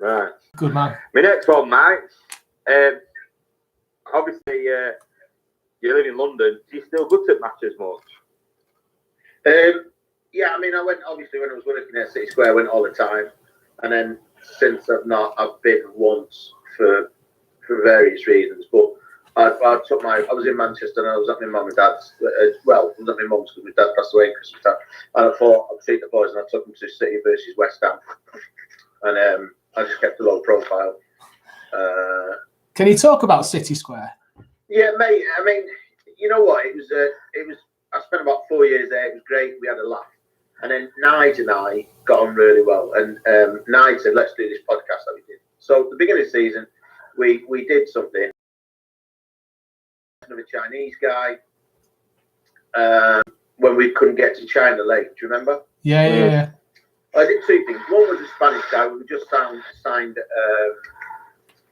Right. Good man. My next one, mate. Obviously, you live in London. Do you still go to matches much? Yeah, I mean, I went, obviously, when I was working at City Square, I went all the time. And then since I've been once for various reasons. But I was in Manchester and I was at my mum and dad's. I was at my mum's because my dad passed away at Christmas time. And I thought I'd treat the boys and I took them to City versus West Ham. And I just kept a low profile. Can you talk about City Square? Yeah, mate. I mean, you know what? It was. I spent about 4 years there. It was great. We had a laugh. And then Nigel and I got on really well. And Nigel said, "Let's do this podcast that we did." So at the beginning of the season, we did something. Another Chinese guy. When we couldn't get to China Lake, do you remember? Yeah. I did two things. One was a Spanish guy. We just signed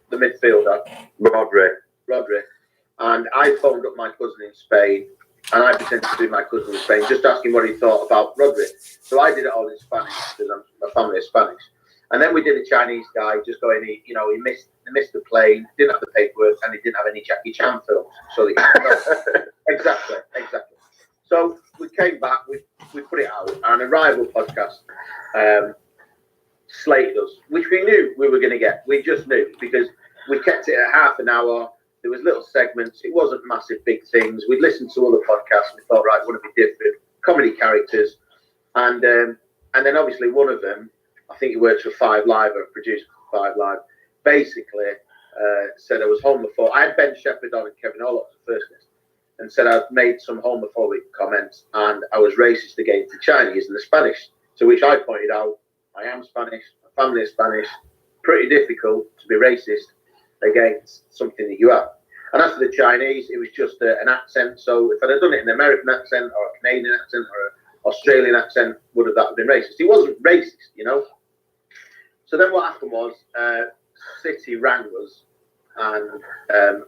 the midfielder, Rodri. And I phoned up my cousin in Spain, and I pretended to be my cousin in Spain, just asking what he thought about Rodri. So I did it all in Spanish because my family is Spanish. And then we did a Chinese guy just going, he missed the plane, didn't have the paperwork, and he didn't have any Jackie Chan films. So exactly. So we came back, we put it out, and a rival podcast slated us, which we knew we were going to get. We just knew because we kept it at half an hour. There was little segments. It wasn't massive, big things. We'd listened to other podcasts. And we thought, right, want to be different, comedy characters, and then obviously one of them, I think he works for 5 Live or produced for 5 Live. Basically, said I was homophobic. I had Ben Shepherd on and Kevin Ollock the first guest, and said I'd made some homophobic comments and I was racist against the Chinese and the Spanish. To which I pointed out, I am Spanish, my family is Spanish. Pretty difficult to be racist against something that you have. And as for the Chinese, it was just an accent. So if I'd have done it in an American accent or a Canadian accent or an Australian accent, would that have been racist? He wasn't racist, you know. So then what happened was City rang us and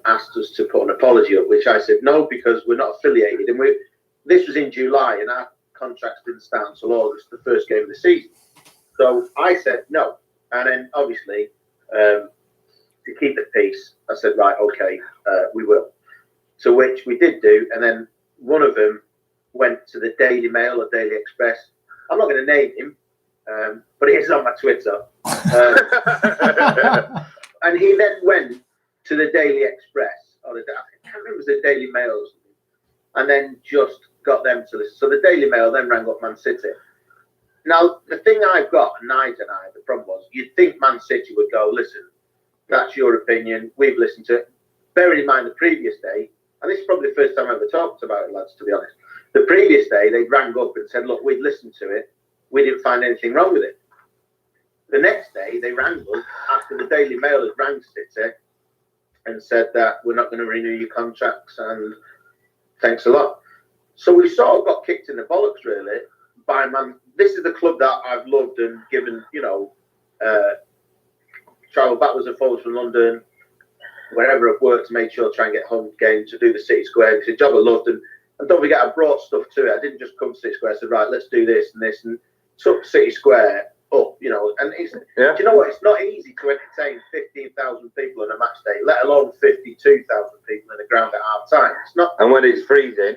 asked us to put an apology up, which I said no, because we're not affiliated. And this was in July and our contracts didn't start until August, the first game of the season. So I said no. And then obviously, to keep the peace, I said, right, okay, we will. So which we did do. And then one of them went to the Daily Mail or Daily Express. I'm not going to name him, but he is on my Twitter. And he then went to the Daily Express, or I can't remember, it was the Daily Mail or something, and then just got them to listen. So the Daily Mail then rang up Man City. Now, the thing I've got, Nigel and I, the problem was, you'd think Man City would go, listen, that's your opinion, we've listened to it. Bearing in mind the previous day, and this is probably the first time I ever talked about it, lads, to be honest. The previous day, they rang up and said, look, we'd listened to it, we didn't find anything wrong with it. The next day, they rang us after the Daily Mail had rang City and said that we're not going to renew your contracts and thanks a lot. So we sort of got kicked in the bollocks, really, by Man. This is the club that I've loved and given, travel backwards and forwards from London, wherever I've worked to make sure I try and get home game to do the City Square. It's a job I loved. And don't forget, I brought stuff to it. I didn't just come to City Square. I said, right, let's do this and took City Square up, and it's, do you know what? It's not easy to entertain 15,000 people on a match day, let alone 52,000 people in the ground at half time. It's not. And when it's freezing.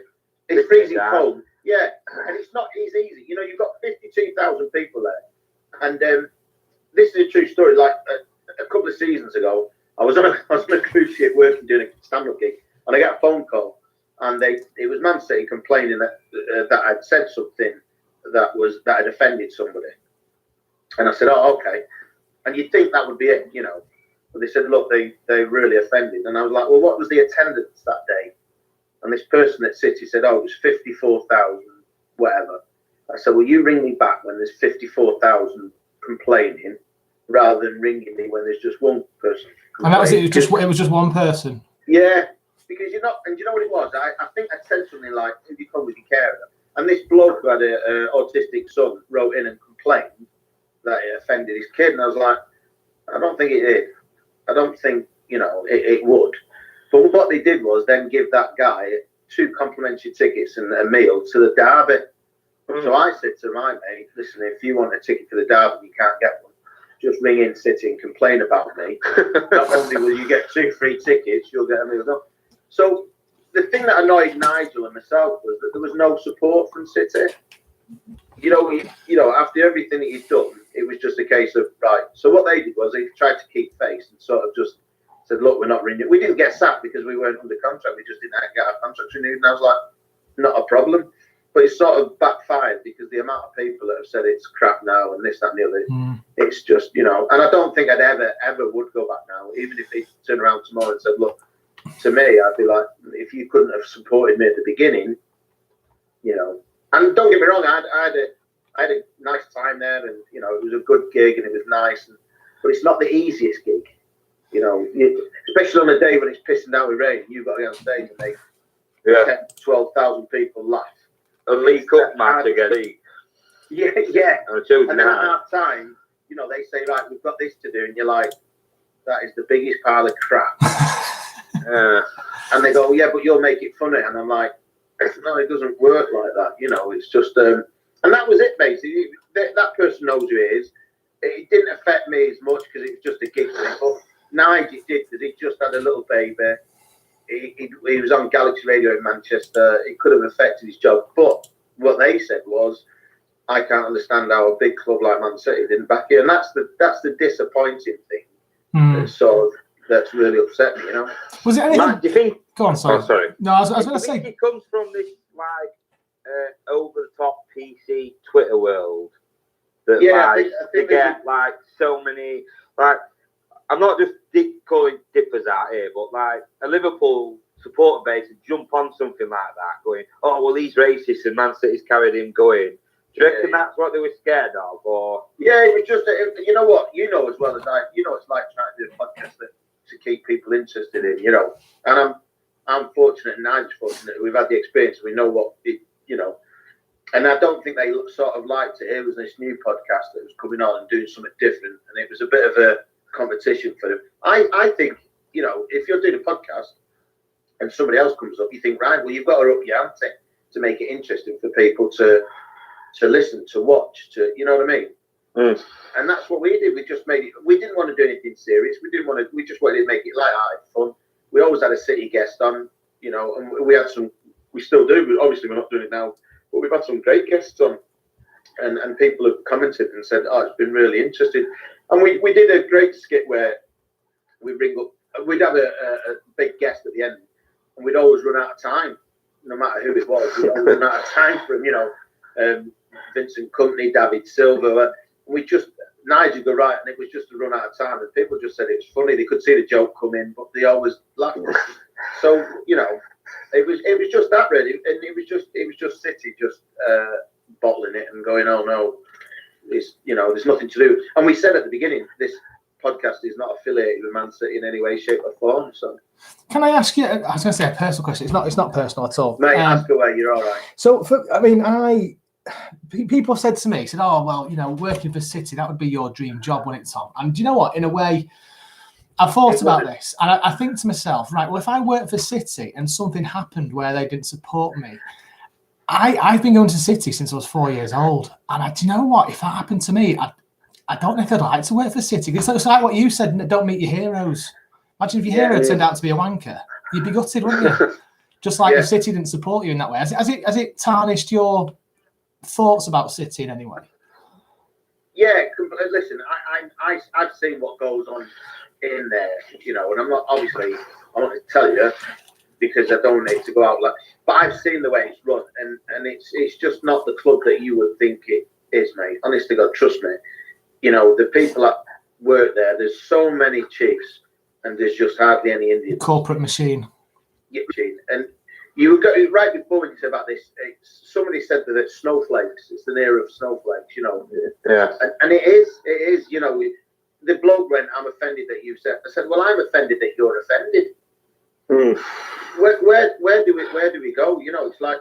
It's freezing cold. Yeah. And it's not easy. You've got 52,000 people there. And this is a true story. Like a couple of seasons ago, I was on a cruise ship working, doing a stand-up gig, and I got a phone call, and it was Man City complaining that I'd said something that had offended somebody. And I said, oh, okay. And you'd think that would be it, But they said, look, they really offended. And I was like, well, what was the attendance that day? And this person at City said, oh, it was 54,000, whatever. I said, well, you ring me back when there's 54,000 complaining, rather than ringing me when there's just one person complaining. And that was it. It was just one person. Yeah, because you're not. And you know what it was? I think I said something like, "If you come with your carer," and this bloke who had an autistic son wrote in and complained that it offended his kid, and I was like, I don't think it did. I don't think it would. But what they did was then give that guy 2 complimentary tickets and a meal to the derby. So I said to my mate, listen, if you want a ticket for the derby, you can't get one. just ring in City and complain about me. Not only will you get 2 free tickets, you'll get a meal. So the thing that annoyed Nigel and myself was that there was no support from City. You know, after everything that he'd done, it was just a case of, right. So what they did was they tried to keep face and sort of just said, look, we're not renewing. We didn't get sacked because we weren't under contract. We just didn't get our contracts renewed. And I was like, not a problem. But it's sort of backfired because the amount of people that have said it's crap now and this, that, and the other, it's just, you know, and I don't think I'd ever would go back now, even if they turned around tomorrow and said, look, to me, I'd be like, if you couldn't have supported me at the beginning, you know, and don't get me wrong, I had a nice time there, and you know, it was a good gig and it was nice, but it's not the easiest gig, you know, especially on a day when it's pissing down with rain. You've got to get on stage and make 10, 12,000 people laugh. A League Cup match again. Yeah. And then at half time, you know, they say, right, we've got this to do, and you're like, that is the biggest pile of crap. And they go, yeah, but you'll make it funny, and I'm like, no, it doesn't work like that. You know, it's just, and that was it basically. That person knows who it is. It didn't affect me as much because it was just a gig for him. But Nigel did, because he just had a little baby. He was on Galaxy Radio in Manchester. It could have affected his job. But what they said was, I can't understand how a big club like Man City didn't back it. And that's the disappointing thing. That's really upset me, you know. Was it anything? Matt, do you think? Go on, sorry. Oh, sorry. No, I was going to say. It comes from this like over-the-top PC Twitter world that I think they get like so many like. I'm not just calling dippers out here, but like a Liverpool supporter base would jump on something like that, going, "Oh well, he's racist and Man City's carried him going." Do you reckon that's what they were scared of, or? Yeah, it was just you know what, you know as well as I, you know, it's like trying to do a podcast to keep people interested in, you know. And I'm fortunate, and I'm fortunate. We've had the experience. We know what it, you know. And I don't think they sort of liked it. It was this new podcast that was coming on and doing something different, and it was a bit of a competition for them. I think, you know, if you're doing a podcast and somebody else comes up, you think, right, well, you've got to up your ante to make it interesting for people to listen, to watch, to, you know what I mean? And that's what we did. We just made it. We didn't want to do anything serious. We just wanted to make it light-hearted, fun. We always had a City guest on, you know, and we had some. We still do, but obviously we're not doing it now. But we've had some great guests on, and people have commented and said, "Oh, it's been really interesting." And we did a great skit where we bring up. We'd have a big guest at the end, and we'd always run out of time, no matter who it was. We'd always run out of time for him, you know. Vincent Kompany, David Silva. We just, Nigel go right, and it was just to run out of time, and people just said it was funny. They could see the joke come in, but they always laughed. So, you know, it was just that really, and it was just City just bottling it and going, oh no, it's, you know, there's nothing to do. And we said at the beginning, this podcast is not affiliated with Man City in any way, shape, or form. So, can I ask you? I was going to say a personal question. It's not personal at all. Mate, ask away. You're all right. So, people said to me, "Oh, well, you know, working for City, that would be your dream job, wouldn't it, Tom?" And do you know what? In a way, I thought about this, and I think to myself, right, well, if I worked for City and something happened where they didn't support me, I've been going to City since I was 4 years old, and do you know what? If that happened to me, I don't know if I'd like to work for City. It's like what you said, don't meet your heroes. Imagine if your hero turned out to be a wanker. You'd be gutted, wouldn't you? Just like if City didn't support you in that way. Has it tarnished your thoughts about City in any way? Yeah, listen, I've seen what goes on in there, you know, and I'm not I want to tell you because I don't need to go out like, but I've seen the way it's run, and it's just not the club that you would think it is, mate. Honest to God, trust me. You know, the people that work there, there's so many chiefs, and there's just hardly any Indians. Corporate machine. Yeah, and you were going right before when you said about this. Somebody said that it's snowflakes. It's an era of snowflakes, you know. Yeah. And it is. You know, the bloke went, "I'm offended that you said." I said, "Well, I'm offended that you're offended." Where do we go? You know, it's like,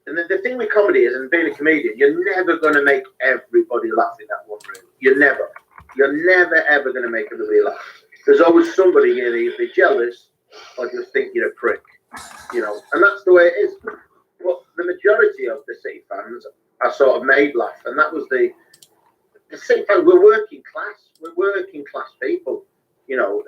and the thing with comedy is, and being a comedian, you're never going to make everybody laugh in that one room. You're never ever going to make everybody laugh. There's always somebody here that you'll be jealous or just think you're a prick. You know, and that's the way it is. Well, the majority of the City fans are sort of made laugh, and that was the the same time, we're working class. We're working class people, you know.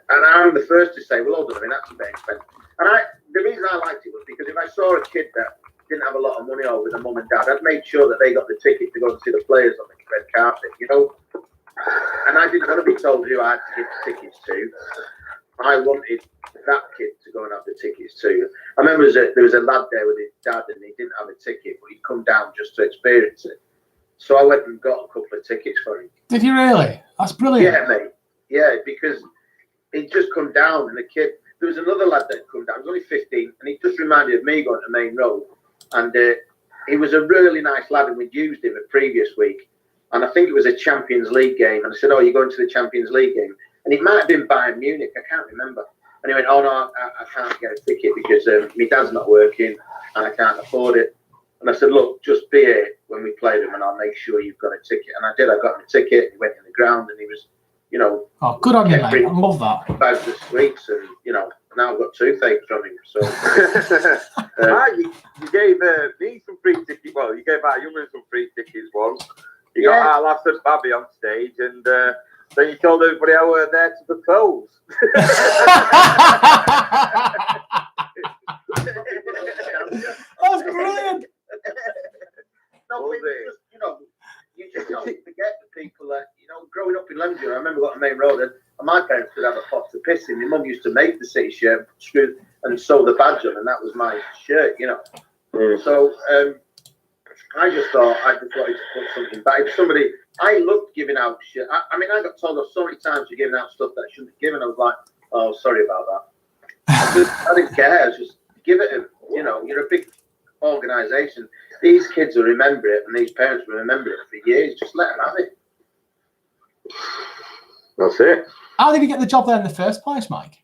And I'm the first to say, well, hold on, I mean, that's a bit expensive. And the reason I liked it was because if I saw a kid that didn't have a lot of money or with a mum and dad, I'd make sure that they got the ticket to go and see the players on the red carpet, you know. And I didn't want to be told who I had to give the tickets to. I wanted that kid to go and have the tickets too. I remember there was a lad there with his dad and he didn't have a ticket, but he'd come down just to experience it. So I went and got a couple of tickets for him. Did you really? That's brilliant. Yeah, mate. Yeah, because he'd just come down and the kid, there was another lad that had come down, he was only 15, and he just reminded of me going to Main Road. And he was a really nice lad and we'd used him the previous week. And I think it was a Champions League game. And I said, oh, you're going to the Champions League game? And it might have been Bayern Munich, I can't remember. And he went, oh, no, I can't get a ticket because my dad's not working and I can't afford it. And I said, look, just be here when we play them and I'll make sure you've got a ticket. And I did. I got him a ticket. He went in the ground and he was, you know. Oh, good on you, mate. I love that. Bags of sweets and, you know, now I've got toothache from him. So you gave me some free tickets. Well, you gave our young man some free tickets once. You got our lass and Babby on stage and then you told everybody I were there to propose. That's brilliant. No, you just don't forget the people that, you know, growing up in Leamington, I remember going to Main Road and my parents would have a pot to piss in. My mum used to make the City shirt, screw and sew the badge on, and that was my shirt, you know. So I just thought I just wanted to put something back. If somebody, I loved giving out shit. I mean, I got told off so many times for giving out stuff that I shouldn't have given. I was like, oh, sorry about that. I didn't care. I was just give it. You know, you're a big organisation. These kids will remember it, and these parents will remember it for years. Just let them have it. That's it. How did you get the job there in the first place, Mike?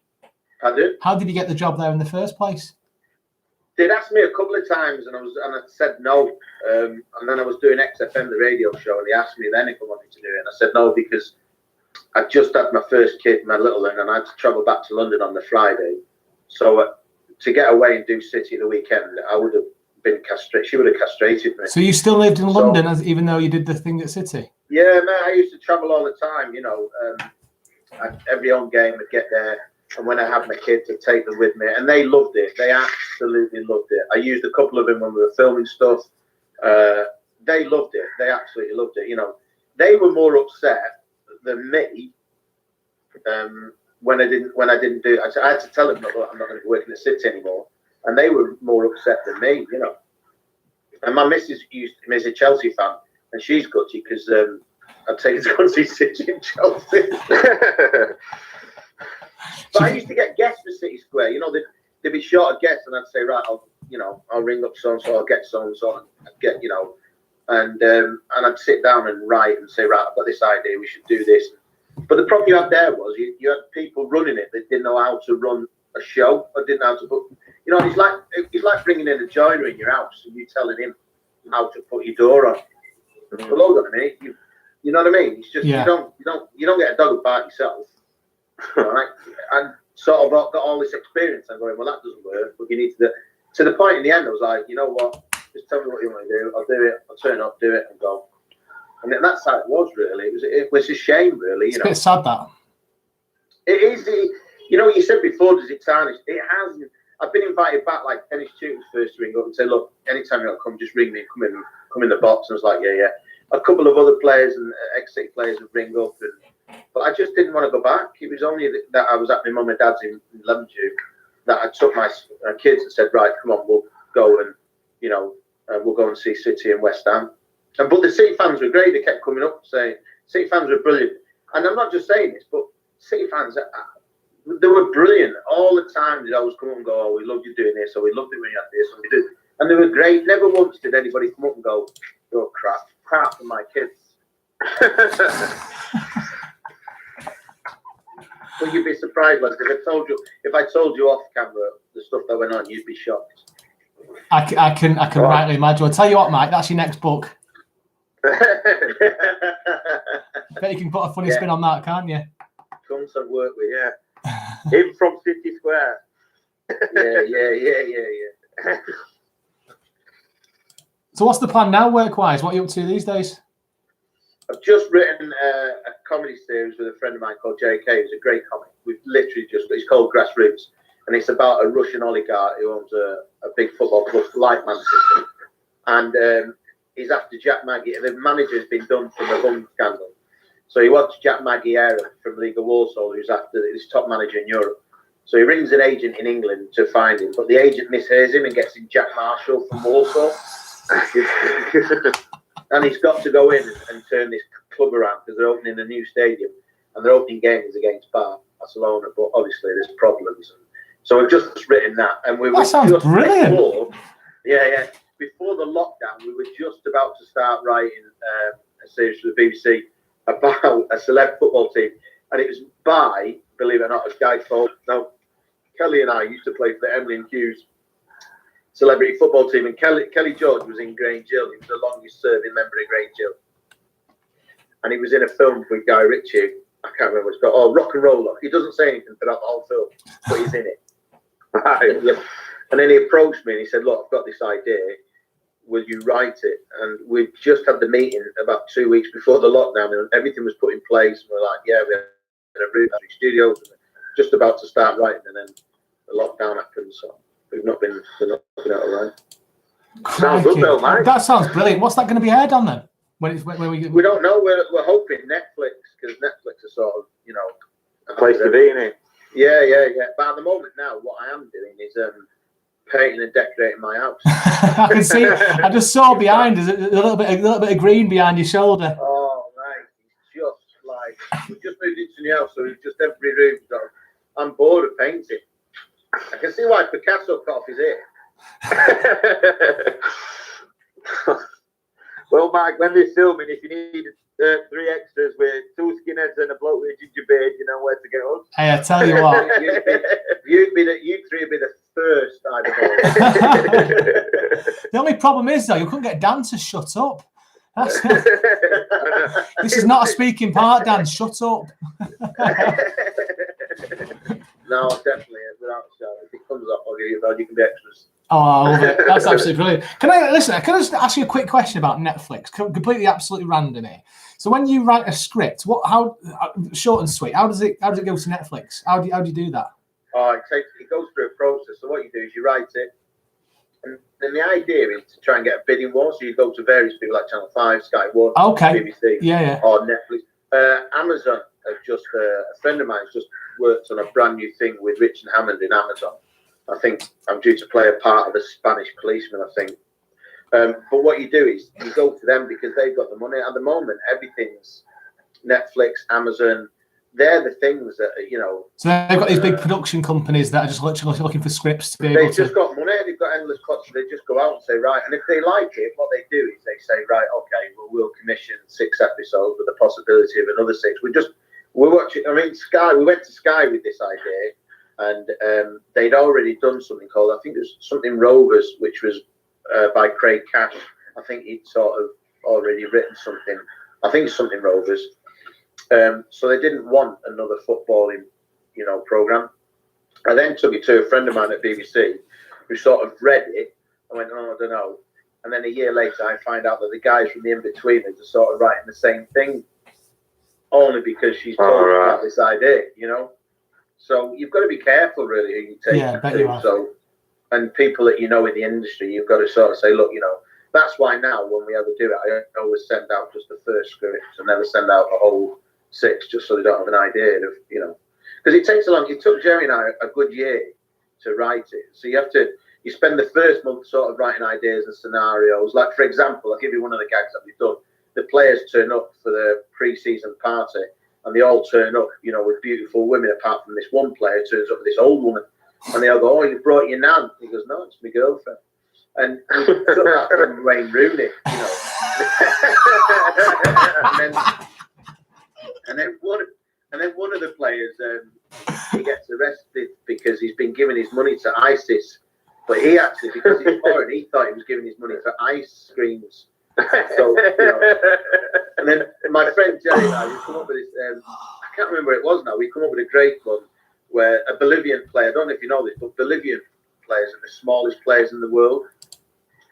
I did. How did you get the job there in the first place? They'd asked me a couple of times, and I said no. And then I was doing XFM, the radio show, and they asked me then if I wanted to do it, and I said no because I just had my first kid, my little one, and I had to travel back to London on the Friday. So to get away and do City the weekend, I would have been castrated. She would have castrated me. So you still lived in London, even though you did the thing at City? Yeah, man. I used to travel all the time. You know, every home game I'd get there. And when I had my kids, I'd take them with me. And they loved it. They absolutely loved it. I used a couple of them when we were filming stuff. They loved it. They absolutely loved it. You know, they were more upset than me when I didn't do it. I had to tell them, look, I'm not going to be working at City anymore. And they were more upset than me, you know. And my missus is a Chelsea fan. And she's gutty because I'd take her to go and see City in Chelsea. But I used to get guests for City Square. You know, they'd be short of guests, and I'd say, right, I'll ring up so and so, I'll get so and so, and I'd get, you know, and I'd sit down and write and say, right, I've got this idea, we should do this. But the problem you had there was you had people running it that didn't know how to run a show or didn't know how to put, you know, it's like bringing in a joiner in your house and you telling him how to put your door on. Well, hold on a minute, you know what I mean? It's just you don't get a dog and bite yourself. Right, and sort of got all this experience. I'm going, well, that doesn't work. But you need to the point in the end. I was like, you know what? Just tell me what you want to do. I'll do it. I'll turn up, do it, and go. And that's how it was. Really, it was a shame. Really, it's a bit sad that it is. You know what you said before? Does it tarnish? It hasn't. I've been invited back, like Dennis Tuton's first ring up and say, look, anytime you want to come, just ring me. Come in the box. And I was like, yeah. A couple of other players and ex-City players would ring up but I just didn't want to go back. It was only that I was at my mum and dad's in Leamington that I took my kids and said, right, come on, we'll go and, you know, we'll go and see City and West Ham. But the City fans were great. They kept coming up saying, City fans were brilliant. And I'm not just saying this, but City fans, they were brilliant. All the time they'd always come up and go, oh, we loved you doing this, or we loved it when you had this, and we did. And they were great. Never once did anybody come up and go, oh, crap for my kids. Well, you'd be surprised, lads. If I told you off camera the stuff that went on, you'd be shocked. I can rightly imagine. I'll tell you what, Mike, that's your next book. Bet you can put a funny spin on that, can't you? Comes and work with, Him from City Square. Yeah. So what's the plan now, work-wise? What are you up to these days? I've just written a comedy series with a friend of mine called JK. It's a great comic. We've literally it's called Grassroots, and it's about a Russian oligarch who owns a big football club like Manchester, and he's after Jack Maggie. The manager's been done from a bum scandal, so he wants Jack Maggie from Liga Warsaw, who's after this top manager in Europe. So he rings an agent in England to find him, but the agent mishears him and gets him Jack Marshall from Warsaw. And he's got to go in and turn this club around because they're opening a new stadium, and their opening game is against Barcelona. But obviously, there's problems. So we've just written that, and that sounds just brilliant. Before the lockdown, we were just about to start writing a series for the BBC about a select football team, and it was by, believe it or not, a guy called. Now, Kelly and I used to play for the Emily and Hughes celebrity football team, and Kelly George was in Grange Hill. He was the longest serving member of Grange Hill, and he was in a film with Guy Ritchie. I can't remember what it's called. Oh, Rock and Roller. He doesn't say anything throughout the whole film, but he's in it. And then he approached me and he said, "Look, I've got this idea. Will you write it?" And we just had the meeting about 2 weeks before the lockdown, and everything was put in place. And we're like, "Yeah, we had a room, studios, and just about to start writing," and then the lockdown happened. So we've not been out all right. Sounds good though, Mike. That sounds brilliant. What's that going to be aired on then? When we don't know. We're hoping Netflix, because Netflix is sort of a place to be in it. Yeah. But at the moment now, what I am doing is painting and decorating my house. I can see. I just saw behind. There's a little bit of green behind your shoulder. Oh, mate, it's just like we've just moved into new house, so it's just every room. I'm bored of painting. I can see why Picasso cut off his ear. Well, Mike, when they're filming, if you need 3 extras with 2 skinheads and a bloke with a ginger beard, you know where to get us. Hey, I tell you what. you three would be the first I'd have. The only problem is, though, you couldn't get Dan to shut up. This is not a speaking part, Dan. Shut up. No, definitely. Without a shadow. If it comes up, I'll give you you can be extras. Oh, I love it. That's absolutely brilliant. Can I just ask you a quick question about Netflix? Completely, absolutely random here. So when you write a script, how short and sweet? How does it go to Netflix? How do you do that? Oh, it goes through a process. So what you do is you write it, and then the idea is to try and get a bidding war. So you go to various people like Channel 5, Sky 1, BBC, or Netflix. Amazon have just a friend of mine has just worked on a brand new thing with Rich and Hammond in Amazon. I think I'm due to play a part of a Spanish policeman, I think. But what you do is you go to them because they've got the money. At the moment, everything's Netflix, Amazon. They're the things that, So they've got these big production companies that are just literally looking for scripts to be able to... They've just got money. They've got endless pots. So they just go out and say, right. And if they like it, what they do is they say, right, okay, well, we'll commission 6 episodes with the possibility of another 6. We're watching. I mean, Sky. We went to Sky with this idea, and they'd already done something called, I think it was something Rovers, which was by Craig Cash. I think he'd sort of already written something. I think it's something Rovers. So they didn't want another footballing, program. I then took it to a friend of mine at BBC, who sort of read it. I went, oh, I don't know. And then a year later, I find out that the guys from the In-Betweeners are sort of writing the same thing, only because she's told about this idea, So you've got to be careful, really, who you take it to. So, and people that in the industry, you've got to sort of say, look, that's why now when we ever do it, I always send out just the first script and never send out the whole 6, just so they don't have an idea of, because it takes it took Jerry and I a good year to write it. So you spend the first month sort of writing ideas and scenarios. Like, for example, I'll give you one of the gags that we've done. The players turn up for the pre-season party, and they all turn up, with beautiful women, apart from this one player turns up with this old woman. And they all go, oh, you brought your nan? He goes, no, it's my girlfriend. And took that from Wayne Rooney, and then one of the players, he gets arrested because he's been giving his money to ISIS. But he actually, because he's foreign, he thought he was giving his money for ice creams. So, and then my friend Jerry and I, we come up with this, I can't remember what it was now, we come up with a great one where a Bolivian player, I don't know if you know this, but Bolivian players are the smallest players in the world.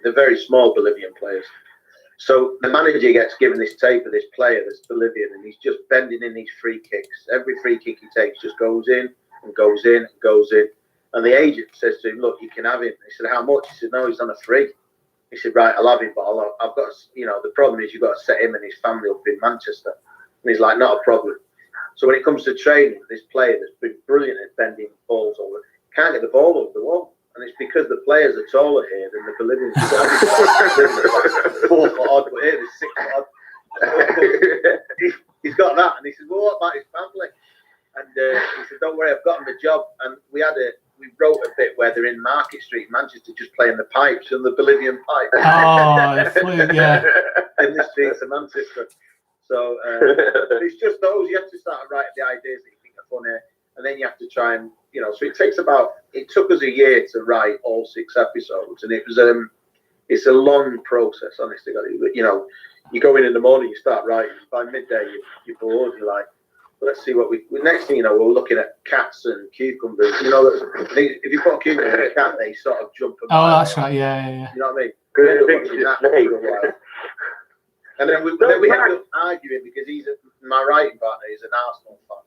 They're very small Bolivian players. So the manager gets given this tape of this player that's Bolivian, and he's just bending in these free kicks. Every free kick he takes just goes in and goes in and goes in. And the agent says to him, look, you can have him. He said, how much? He said, no, he's on a free. He said, right, I'll have him, but I've got to, the problem is you've got to set him and his family up in Manchester. And he's like, not a problem. So when it comes to training, this player that's been brilliant at bending balls over, can't get the ball over the wall. And it's because the players are taller here than the Bolivians. 4 foot odd, but here they're 6 foot odd. He's got that. And he said, well, what about his family? And he said, don't worry, I've got him a job. And we wrote a bit where they're in Market Street, Manchester, just playing the pipes and the Bolivian pipe. Oh, the flute, yeah. In the streets of Manchester. So it's just those, you have to start writing the ideas that you think are funny, and then you have to try and, so it took us a year to write all 6 episodes, and it's a long process, honestly. You go in the morning, you start writing, by midday you're bored, you're like, well, let's see what next thing you know, we're looking at cats and cucumbers. If you put a cucumber in a cat, they sort of jump. Oh, that's right, yeah. You know what I mean? We ended up watching that for a while. And then we ended up arguing because my writing partner is an Arsenal fan.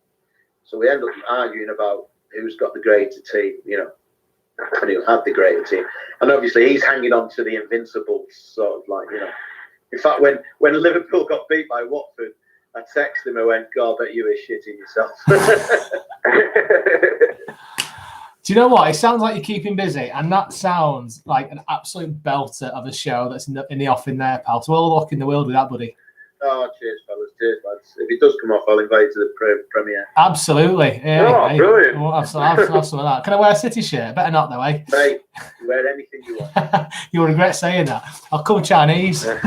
So we ended up arguing about who's got the greater team, and who had the greater team. And obviously he's hanging on to the Invincibles, sort of like, In fact, when Liverpool got beat by Watford, I texted him, I went, God, I bet you were shitting yourself. Do you know what? It sounds like you're keeping busy, and that sounds like an absolute belter of a show that's in the offing there, pal. So all the luck in the world with that, buddy. Oh, cheers, fellas. Cheers, lads. If it does come off, I'll invite you to the premiere. Absolutely. Yeah, brilliant. I'll have some of that. Can I wear a City shirt? Better not, though, eh? Mate, you wear anything you want. You'll regret saying that. I'll come Chinese. Don't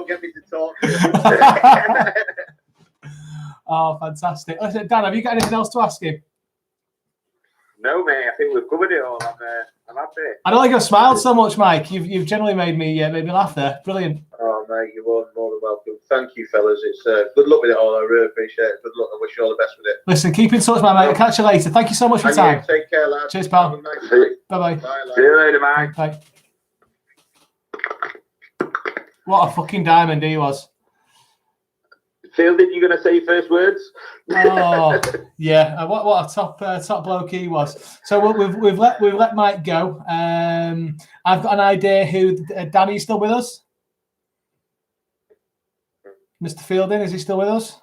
get me to talk to you. Oh, fantastic. Listen, Dan, have you got anything else to ask him? No, mate. I think we've covered it all. I'm happy. I don't think I've smiled so much, Mike. You've generally made me laugh there. Brilliant. Oh, mate, you're more than welcome. Thank you, fellas. It's good luck with it all. I really appreciate it. Good luck. I wish you all the best with it. Listen, keep in touch, my mate. I'll catch you later. Thank you so much for your time. Take care, lads. Cheers, pal. Have a nice Bye-bye. Bye, lads. See you later, mate. Bye. What a fucking diamond he was. Fielding, you going to say first words? Oh, yeah. What a top bloke he was. So we've let Mike go. I've got an idea who Danny's still with us. Mr. Fielding, is he still with us?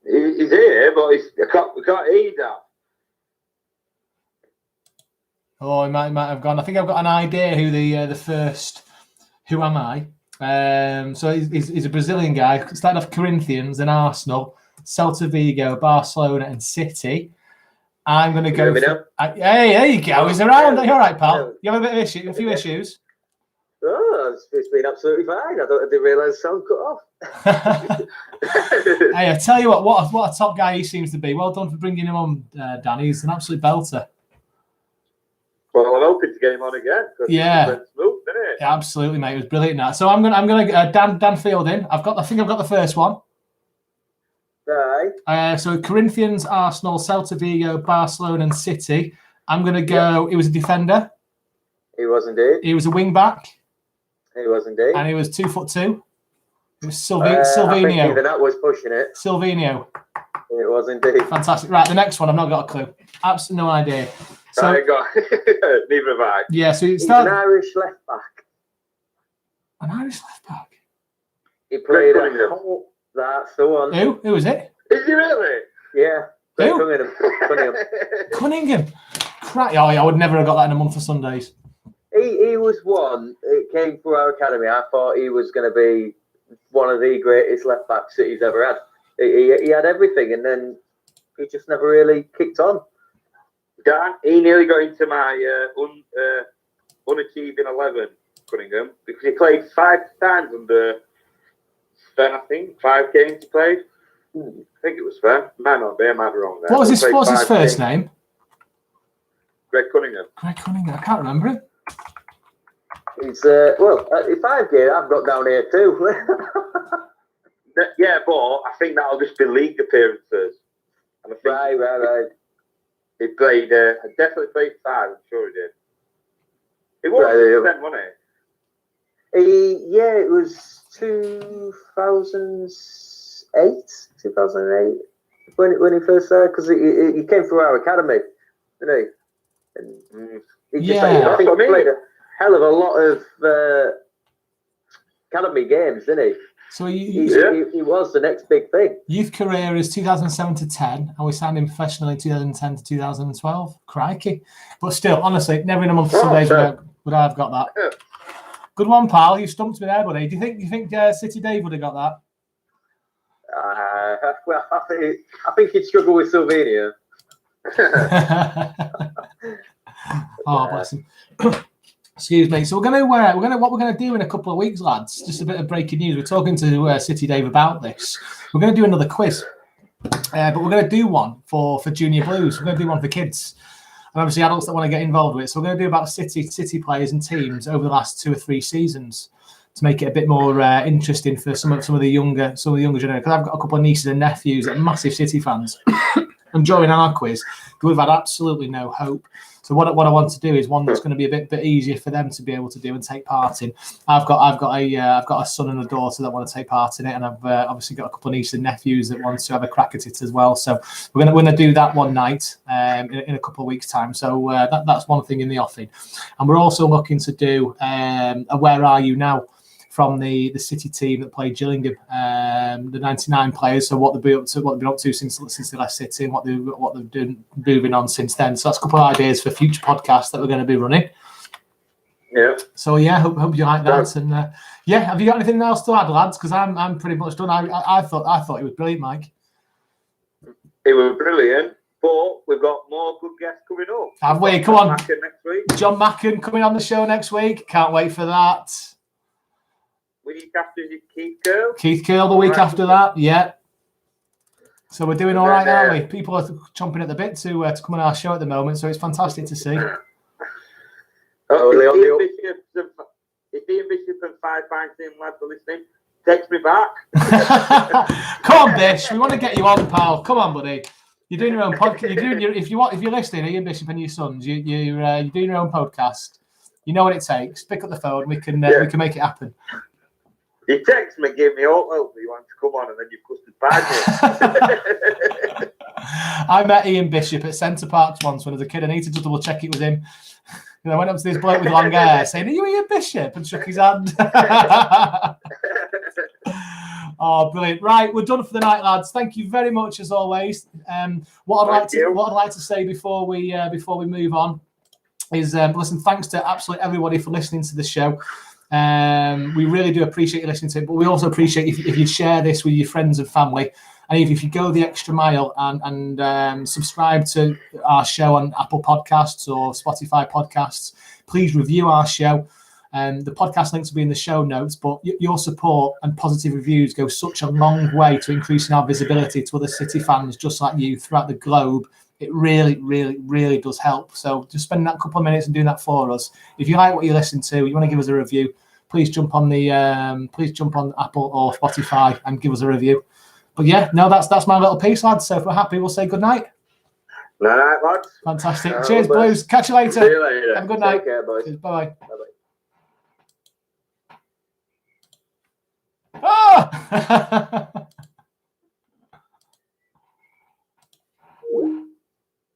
He's here, but we can't hear that. Oh, he might have gone. I think I've got an idea who the first. Who am I? So he's a Brazilian guy. Started off Corinthians, then Arsenal, Celta Vigo, Barcelona, and City. I'm going to go. Hey, there you go. He's around. You're all right, pal. You have a few issues. Oh, it's been absolutely fine. I didn't realise the sound cut off. Hey, I tell you what a top guy he seems to be. Well done for bringing him on, Danny. He's an absolute belter. Well, I'm hoping to get him on again. Yeah. Smooth, isn't it? Yeah, absolutely, mate. It was brilliant. That. So I'm gonna Dan Fielding. I think I've got the first one. Right. So Corinthians, Arsenal, Celta Vigo, Barcelona, and City. I'm gonna go. Yeah. He was a defender. He was indeed. He was a wing back. He was indeed. And he was 2'2". It was Silvinho. I think even that was pushing it. Silvinho. It was indeed. Fantastic. Right, the next one. I've not got a clue. Absolutely no idea. So, I got neither have I. Yeah, so he's an Irish left back. An Irish left back. He played that's the one. Who was it? Is he really? Yeah. Who? Cunningham. Crap. Oh, yeah, I would never have got that in a month for Sundays. He was one. It came through our academy. I thought he was going to be one of the greatest left backs City's ever had. He had everything, and then he just never really kicked on. Dan, he nearly got into my unachieving 11, Cunningham, because he played 5 times under Sven, I think. 5 games he played. I think it was Sven. Might not be, I might be wrong there. What was his first name? Greg Cunningham. Greg Cunningham, I can't remember him. He's, 5 games I've got down here too. Yeah, but I think that'll just be league appearances. And I think right. He played, definitely played 5, I'm sure he did. It was then, wasn't it? Yeah, it was 2008 when he first started, because he came through our academy, didn't he? And he just I think he played a hell of a lot of academy games, didn't he? So he was the next big thing. Youth career is 2007 to 10, and we signed him professionally in 2010 to 2012. Crikey. But still, honestly, never in a month of Sundays would I have got that. Yeah. Good one, pal. You stumped me there, buddy. Do you think City Dave would have got that? Well, I think he'd struggle with Slovenia. Oh, bless him. Excuse me. So what we're gonna do in a couple of weeks, lads. Just a bit of breaking news. We're talking to City Dave about this. We're gonna do another quiz, but we're gonna do one for Junior Blues. We're gonna do one for kids, and obviously adults that want to get involved with it. So we're gonna do about City players and teams over the last 2 or 3 seasons to make it a bit more interesting for some of the younger generation. Because I've got a couple of nieces and nephews that are massive City fans, and during our quiz, we've had absolutely no hope. So what I want to do is one that's going to be a bit easier for them to be able to do and take part in. I've got a son and a daughter that want to take part in it, and I've obviously got a couple of nieces and nephews that want to have a crack at it as well. So we're going to do that one night in a couple of weeks' time. So that's one thing in the offing, and we're also looking to do a Where Are You Now from the City team that played Gillingham, the 99 players. So what they've been up to since they left City, and what they've been moving on since then. So that's a couple of ideas for future podcasts that we're going to be running. Yeah. So hope you like that. And have you got anything else to add, lads? Because I'm pretty much done. I thought it was brilliant, Mike. It was brilliant, but we've got more good guests coming up. Have we? Come on, Macken next week. John Macken coming on the show next week. Can't wait for that. Week after is it Keith Curl? Keith Curl the week after that, yeah. So we're doing all right, aren't we? People are chomping at the bit to come on our show at the moment, so it's fantastic to see. If Ian Bishop and 5 Pints in lads are listening, text me back. Come on, Bish. We want to get you on, pal. Come on, buddy. You're doing your own podcast. If you're listening, Ian Bishop and your sons, you're doing your own podcast. You know what it takes. Pick up the phone. We can make it happen. You text me, give me all hope that you want to come on, and then you've custard bad. I met Ian Bishop at Centre Parks once when I was a kid. I needed to double check it was him. And I went up to this bloke with long hair saying, "Are you Ian Bishop?" and shook his hand. Oh, brilliant! Right, we're done for the night, lads. Thank you very much as always. What I'd like to say before we move on is listen. Thanks to absolutely everybody for listening to the show. We really do appreciate you listening to it, but we also appreciate if you share this with your friends and family, and if you go the extra mile and subscribe to our show on Apple Podcasts or Spotify Podcasts. Please review our show. The podcast links will be in the show notes, but your support and positive reviews go such a long way to increasing our visibility to other City fans just like you throughout the globe. It really, really, really does help. So just spend that couple of minutes and doing that for us. If you like what you listen to, you want to give us a review, please jump on Apple or Spotify and give us a review. But that's my little piece, lads. So if we're happy, we'll say good night. Night, lads. Fantastic. Cheers, Blues. Catch you later. See you later. Have a good night. Take care, boys. Bye. Bye-bye. Ah!